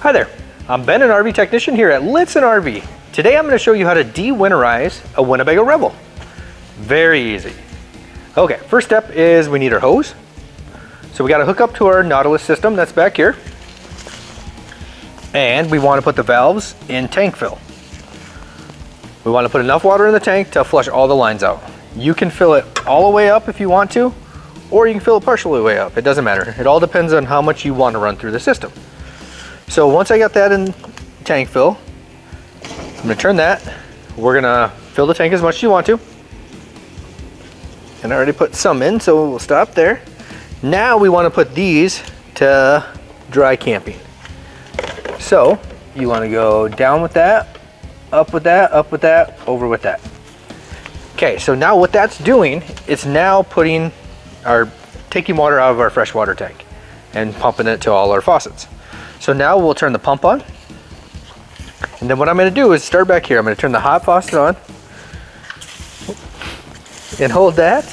Hi there, I'm Ben, an RV technician here at Lichtsinn RV. Today I'm going to show you how to de-winterize a Winnebago Revel. Very easy. Okay, first step is we need our hose. So we got to hook up to our Nautilus system that's back here. And we want to put the valves in tank fill. We want to put enough water in the tank to flush all the lines out. You can fill it all the way up if you want to, or you can fill it partially way up. It doesn't matter. It all depends on how much you want to run through the system. So once I got that in tank fill, I'm going to turn that. We're going to fill the tank as much as you want to. And I already put some in, so we'll stop there. Now we want to put these to dry camping. So you want to go down with that, up with that, up with that, over with that. Okay, so now what that's doing, it's now taking water out of our freshwater tank and pumping it to all our faucets. So now we'll turn the pump on. And then what I'm going to do is start back here. I'm going to turn the hot faucet on and hold that.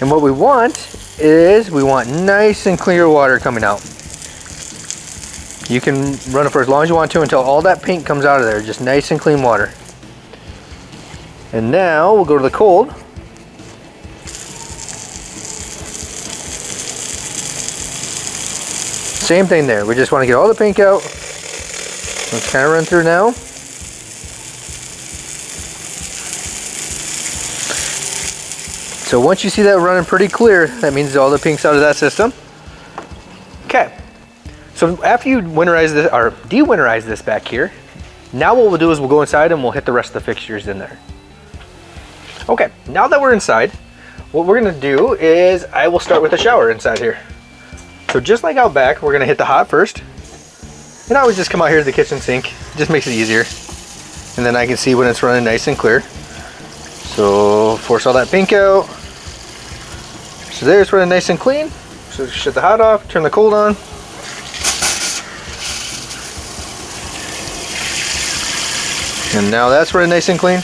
And what we want is nice and clear water coming out. You can run it for as long as you want to until all that paint comes out of there. Just nice and clean water. And now we'll go to the cold. Same thing there. We just want to get all the paint out. Let's kind of run through now. So once you see that running pretty clear, that means all the pink's out of that system. Okay. So after you winterize this or de-winterize this back here, now what we'll do is we'll go inside and we'll hit the rest of the fixtures in there. Okay, now that we're inside, what we're gonna do is I will start with the shower inside here. So just like out back, we're gonna hit the hot first. And I always just come out here to the kitchen sink. It just makes it easier. And then I can see when it's running nice and clear. So force all that pink out. So there it's running nice and clean. So shut the hot off, turn the cold on. And now that's running nice and clean.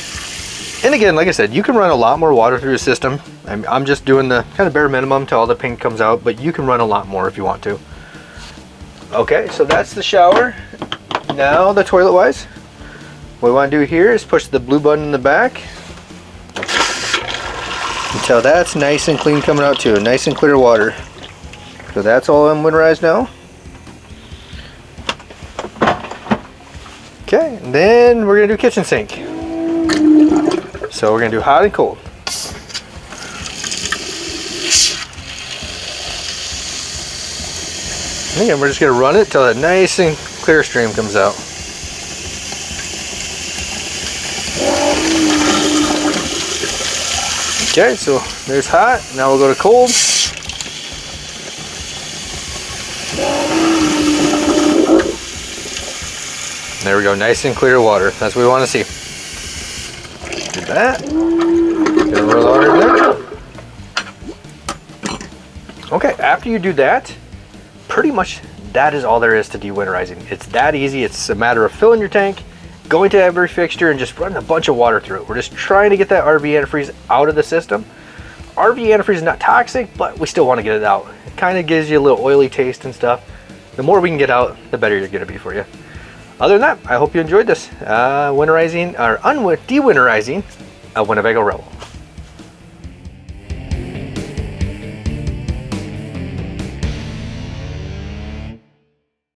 And again, like I said, you can run a lot more water through the system. I'm just doing the kind of bare minimum till all the pink comes out, but you can run a lot more if you want to. Okay, so that's the shower. Now the toilet wise, what we want to do here is push the blue button in the back until that's nice and clean coming out too, nice and clear water. So that's all winterized now. Okay, and then we're gonna do kitchen sink. So we're gonna do hot and cold. And again, we're just gonna run it till that nice and clear stream comes out. Okay, so there's hot. Now we'll go to cold. There we go, nice and clear water. That's what we want to see. Do that. Get a little water in there. Okay, after you do that, pretty much that is all there is to de-winterizing. It's that easy. It's a matter of filling your tank, going to every fixture, and just running a bunch of water through it. We're just trying to get that RV antifreeze out of the system. RV antifreeze is not toxic, but we still want to get it out. It kind of gives you a little oily taste and stuff. The more we can get out, the better you're going to be for you. Other than that, I hope you enjoyed this de-winterizing a Winnebago Revel.